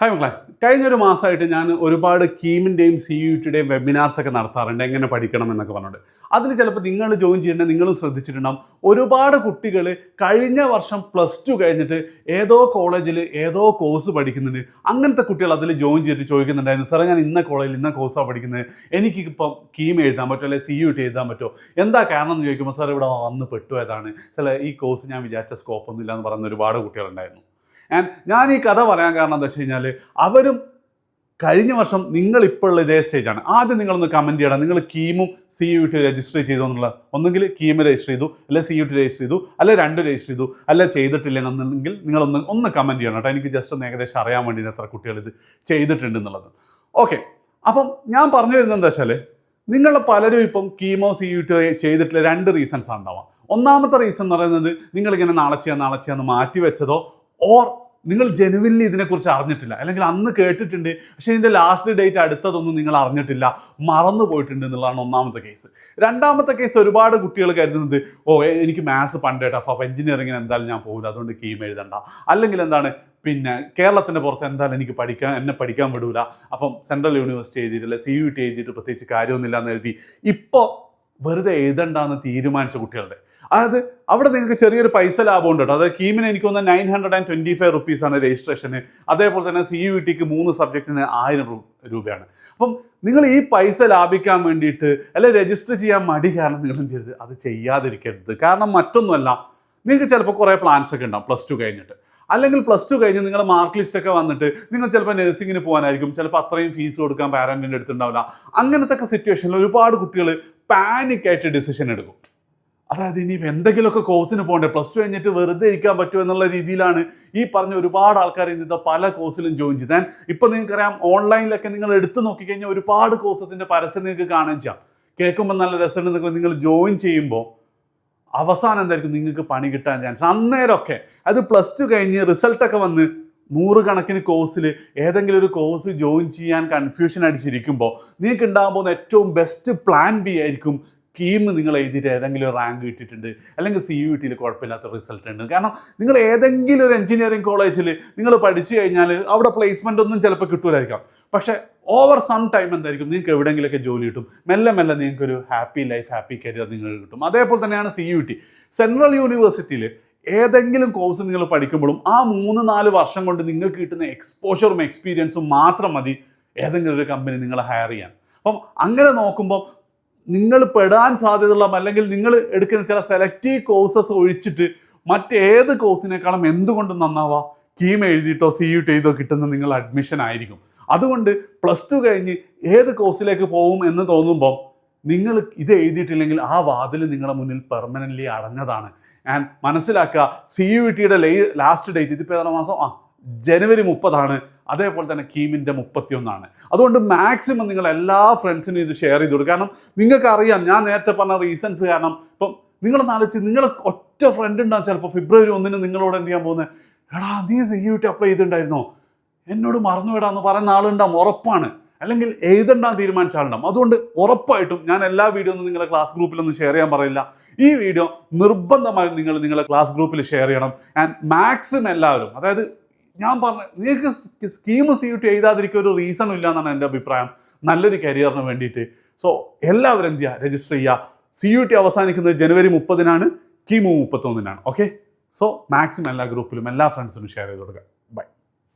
Hi മക്കളെ, കഴിഞ്ഞൊരു മാസമായിട്ട് ഞാൻ ഒരുപാട് കീമിൻ്റെയും CUET-യുടെയും വെബിനാർസൊക്കെ നടത്താറുണ്ട്, എങ്ങനെ പഠിക്കണം എന്നൊക്കെ പറഞ്ഞിട്ട്. അതിൽ ചിലപ്പോൾ നിങ്ങൾ ജോയിൻ ചെയ്യേണ്ടത് നിങ്ങളും ശ്രദ്ധിച്ചിട്ടുണ്ടാകും. ഒരുപാട് കുട്ടികൾ കഴിഞ്ഞ വർഷം +2 കഴിഞ്ഞിട്ട് ഏതോ കോളേജിൽ ഏതോ കോഴ്സ് പഠിക്കുന്നുണ്ട്. അങ്ങനത്തെ കുട്ടികൾ അതിൽ ജോയിൻ ചെയ്തിട്ട് ചോദിക്കുന്നുണ്ടായിരുന്നു, സാറേ ഞാൻ ഇന്ന കോളേജിൽ ഇന്ന കോഴ്സാണ് പഠിക്കുന്നത്, എനിക്കിപ്പം കീം എഴുതാൻ പറ്റുമോ അല്ലെങ്കിൽ CUET എഴുതാൻ പറ്റുമോ, എന്താ കാരണം എന്ന് ചോദിക്കുമ്പോൾ സാർ ഇവിടെ വന്ന് പെട്ടുപോയതാണ്, ചില ഈ കോഴ്സ് ഞാൻ വിചാരിച്ച സ്കോപ്പൊന്നും ഇല്ല എന്ന് പറയുന്ന ഒരുപാട് കുട്ടികളുണ്ടായിരുന്നു. ഞാൻ ഈ കഥ പറയാൻ കാരണം എന്താ വെച്ച് കഴിഞ്ഞാൽ, അവരും കഴിഞ്ഞ വർഷം നിങ്ങളിപ്പോൾ ഉള്ള ഇതേ സ്റ്റേജാണ്. ആദ്യം നിങ്ങളൊന്ന് കമൻറ്റ് ചെയ്യണം, നിങ്ങൾ കീമും CUET രജിസ്റ്റർ ചെയ്തു എന്നുള്ള. ഒന്നുകിൽ കീം രജിസ്റ്റർ ചെയ്തു, അല്ലെ CUET രജിസ്റ്റർ ചെയ്തു, അല്ലെ രണ്ട് രജിസ്റ്റർ ചെയ്തു, അല്ലെ ചെയ്തിട്ടില്ലെന്നുണ്ടെങ്കിൽ നിങ്ങളൊന്ന് കമൻറ്റ് ചെയ്യണം കേട്ടോ. എനിക്ക് ജസ്റ്റ് ഒന്ന് ഏകദേശം അറിയാൻ വേണ്ടി എത്ര കുട്ടികൾ ഇത് ചെയ്തിട്ടുണ്ട് എന്നുള്ളത്. ഓക്കെ, അപ്പം ഞാൻ പറഞ്ഞു വരുന്നത് എന്താ വെച്ചാൽ, നിങ്ങളുടെ പലരും ഇപ്പം കീമോ CUET ചെയ്തിട്ടുള്ള രണ്ട് റീസൺസ് ഉണ്ടാവാം. ഒന്നാമത്തെ റീസൺ എന്ന് പറയുന്നത്, നിങ്ങളിങ്ങനെ നാളെ ചെയ്യാന്ന് മാറ്റി വെച്ചതോ, ഓർ നിങ്ങൾ ജെനുവിൻലി ഇതിനെക്കുറിച്ച് അറിഞ്ഞിട്ടില്ല, അല്ലെങ്കിൽ അന്ന് കേട്ടിട്ടുണ്ട് പക്ഷേ ഇതിൻ്റെ ലാസ്റ്റ് ഡേറ്റ് അടുത്തതൊന്നും നിങ്ങൾ അറിഞ്ഞിട്ടില്ല, മറന്നു പോയിട്ടുണ്ട് എന്നുള്ളതാണ് ഒന്നാമത്തെ കേസ്. രണ്ടാമത്തെ കേസ്, ഒരുപാട് കുട്ടികൾ കരുതുന്നത്, എനിക്ക് മാത്സ് പണ്ടേ ടഫ്, അപ്പോൾ എഞ്ചിനീയറിങ്ങിന് എന്തായാലും ഞാൻ പോകില്ല, അതുകൊണ്ട് കീം എഴുതണ്ട. അല്ലെങ്കിൽ എന്താണ്, പിന്നെ കേരളത്തിൻ്റെ പുറത്ത് എന്തായാലും എനിക്ക് എന്നെ പഠിക്കാൻ വിടൂല, അപ്പം സെൻട്രൽ യൂണിവേഴ്സിറ്റി എഴുതിയിട്ടില്ല, CUET എഴുതിയിട്ട് പ്രത്യേകിച്ച് കാര്യമൊന്നുമില്ല എന്ന് എഴുതി ഇപ്പോൾ വെറുതെ എഴുതണ്ടെന്ന് തീരുമാനിച്ച കുട്ടികളുടെ. അതായത് അവിടെ നിങ്ങൾക്ക് ചെറിയൊരു പൈസ ലാഭം ഉണ്ട് കേട്ടോ. അതായത് കീമിന് എനിക്ക് തോന്നുന്നത് 925 റുപ്പീസാണ് രജിസ്ട്രേഷന്. അതേപോലെ തന്നെ CUET-ക്ക് 3 സബ്ജക്റ്റിന് 1000 രൂപയാണ്. അപ്പം നിങ്ങൾ ഈ പൈസ ലാഭിക്കാൻ വേണ്ടിയിട്ട് അല്ലെ രജിസ്റ്റർ ചെയ്യാൻ മടി കാരണം നിങ്ങൾ എന്ത് ചെയ്യരുത്, അത് ചെയ്യാതിരിക്കരുത്. കാരണം മറ്റൊന്നുമല്ല, നിങ്ങൾക്ക് ചിലപ്പോൾ കുറേ പ്ലാൻസ് ഒക്കെ ഉണ്ടാവും +2 കഴിഞ്ഞിട്ട്, അല്ലെങ്കിൽ +2 കഴിഞ്ഞ് നിങ്ങളുടെ മാർക്ക് ലിസ്റ്റ് ഒക്കെ വന്നിട്ട് നിങ്ങൾ ചിലപ്പോൾ നഴ്സിങ്ങിന് പോകാനായിരിക്കും, ചിലപ്പോൾ അത്രയും ഫീസ് കൊടുക്കാൻ പാരൻറ്റിൻ്റെ അടുത്തുണ്ടാവില്ല. അങ്ങനത്തെ സിറ്റുവേഷനിൽ ഒരുപാട് കുട്ടികൾ പാനിക്കായിട്ട് ഡിസിഷൻ എടുക്കും. അതായത് ഇനി എന്തെങ്കിലുമൊക്കെ കോഴ്സിന് പോകണ്ടേ, +2 കഴിഞ്ഞിട്ട് വെറുതെ ഇരിക്കാൻ പറ്റുമോ എന്നുള്ള രീതിയിലാണ് ഈ പറഞ്ഞ ഒരുപാട് ആൾക്കാർ ഇന്നത്തെ പല കോഴ്സിലും ജോയിൻ ചെയ്താൽ. ഇപ്പം നിങ്ങൾക്കറിയാം, ഓൺലൈനിലൊക്കെ നിങ്ങൾ എടുത്തു നോക്കിക്കഴിഞ്ഞാൽ ഒരുപാട് കോഴ്സസിൻ്റെ പരസ്യം നിങ്ങൾക്ക് കാണുകയും ചെയ്യാം. കേൾക്കുമ്പോൾ നല്ല രസമുണ്ടെന്നൊക്കെ നിങ്ങൾ ജോയിൻ ചെയ്യുമ്പോൾ അവസാനം എന്തായിരിക്കും, നിങ്ങൾക്ക് പണി കിട്ടാൻ ചാൻസ്. അന്നേരമൊക്കെ അത് +2 കഴിഞ്ഞ് റിസൾട്ടൊക്കെ വന്ന് 100 കണക്കിന് കോഴ്സിൽ ഏതെങ്കിലും ഒരു കോഴ്സ് ജോയിൻ ചെയ്യാൻ കൺഫ്യൂഷൻ അടിച്ചിരിക്കുമ്പോൾ നിങ്ങൾക്ക് ഉണ്ടാകാൻ പോകുന്ന ഏറ്റവും ബെസ്റ്റ് പ്ലാൻ ബി ആയിരിക്കും, കീം നിങ്ങൾ എഴുതിയിട്ട് ഏതെങ്കിലും റാങ്ക് കിട്ടിയിട്ടുണ്ട്, അല്ലെങ്കിൽ CUET-ൽ കുഴപ്പമില്ലാത്ത റിസൾട്ട് ഉണ്ട്. കാരണം നിങ്ങൾ ഏതെങ്കിലും ഒരു എഞ്ചിനീയറിംഗ് കോളേജിൽ നിങ്ങൾ പഠിച്ചു കഴിഞ്ഞാൽ അവിടെ പ്ലേസ്മെൻ്റ് ഒന്നും ചിലപ്പോൾ കിട്ടൂലായിരിക്കാം, പക്ഷേ ഓവർ സം ടൈം എന്തായിരിക്കും, നിങ്ങൾക്ക് എവിടെയെങ്കിലുമൊക്കെ ജോലി കിട്ടും. മെല്ലെ നിങ്ങൾക്കൊരു ഹാപ്പി ലൈഫ്, ഹാപ്പി കരിയർ നിങ്ങൾക്ക് കിട്ടും. അതേപോലെ തന്നെയാണ് CUET. സെൻട്രൽ യൂണിവേഴ്സിറ്റിയിൽ ഏതെങ്കിലും കോഴ്സ് നിങ്ങൾ പഠിക്കുമ്പോഴും ആ 3-4 വർഷം കൊണ്ട് നിങ്ങൾക്ക് കിട്ടുന്ന എക്സ്പോഷറും എക്സ്പീരിയൻസും മാത്രം മതി ഏതെങ്കിലും ഒരു കമ്പനി നിങ്ങളെ ഹയർ ചെയ്യാൻ. അപ്പം അങ്ങനെ നോക്കുമ്പോൾ നിങ്ങൾ പെടാൻ സാധ്യതയുള്ള, അല്ലെങ്കിൽ നിങ്ങൾ എടുക്കുന്ന ചില സെലക്റ്റീവ് കോഴ്സസ് ഒഴിച്ചിട്ട് മറ്റേത് കോഴ്സിനേക്കാളും എന്തുകൊണ്ടും നന്നാവുക കീം എഴുതിയിട്ടോ CUET എഴുതിയോ കിട്ടുന്ന നിങ്ങൾ അഡ്മിഷൻ ആയിരിക്കും. അതുകൊണ്ട് +2 കഴിഞ്ഞ് ഏത് കോഴ്സിലേക്ക് പോകും എന്ന് തോന്നുമ്പോൾ നിങ്ങൾ ഇത് എഴുതിയിട്ടില്ലെങ്കിൽ ആ വാതിൽ നിങ്ങളുടെ മുന്നിൽ പെർമനൻ്റ്ലി അടഞ്ഞതാണ്. ആൻഡ് മനസ്സിലാക്കുക, CUET-യുടെ ലാസ്റ്റ് ഡേറ്റ് ഇതിപ്പോൾ ഏതാ മാസം, ജനുവരി 30 അതേപോലെ തന്നെ കീമിൻ്റെ 31. അതുകൊണ്ട് മാക്സിമം നിങ്ങൾ എല്ലാ ഫ്രണ്ട്സിനും ഇത് ഷെയർ ചെയ്ത് കൊടുക്കുക. കാരണം നിങ്ങൾക്കറിയാം, ഞാൻ നേരത്തെ പറഞ്ഞ റീസൺസ് കാരണം ഇപ്പം നിങ്ങളൊന്ന് ആലോചിച്ച്, നിങ്ങൾ ഒറ്റ ഫ്രണ്ട് ഉണ്ടാകും ചിലപ്പോൾ ഫെബ്രുവരി 1 നിങ്ങളോട് എന്ത് ചെയ്യാൻ പോകുന്നത്, എടാ നീ CUET അപ്ലൈ ചെയ്തിട്ടുണ്ടായിരുന്നോ, എന്നോട് മറന്നുവിടാന്ന് പറയുന്ന ആളുണ്ടാവും, ഉറപ്പാണ്. അല്ലെങ്കിൽ എഴുതണ്ടാൻ തീരുമാനിച്ച ആളുണ്ടാവും. അതുകൊണ്ട് ഉറപ്പായിട്ടും ഞാൻ എല്ലാ വീഡിയോ ഒന്നും നിങ്ങളുടെ ക്ലാസ് ഗ്രൂപ്പിലൊന്നും ഷെയർ ചെയ്യാൻ പറയില്ല. ഈ വീഡിയോ നിർബന്ധമായും നിങ്ങൾ നിങ്ങളുടെ ക്ലാസ് ഗ്രൂപ്പിൽ ഷെയർ ചെയ്യണം. ആൻഡ് മാക്സിമം എല്ലാവരും, അതായത് ഞാൻ പറഞ്ഞ നിങ്ങൾക്ക് കീം CUET എഴുതാതിരിക്കുക ഒരു റീസണും ഇല്ല എന്നാണ് എൻ്റെ അഭിപ്രായം, നല്ലൊരു കരിയറിന് വേണ്ടിയിട്ട്. സോ എല്ലാവരും എന്ത് ചെയ്യുക, രജിസ്റ്റർ ചെയ്യുക. CUET അവസാനിക്കുന്നത് ജനുവരി 30, കീം 31. ഓക്കെ, സോ മാക്സിമം എല്ലാ ഗ്രൂപ്പിലും എല്ലാ ഫ്രണ്ട്സിനും ഷെയർ ചെയ്ത് കൊടുക്കുക.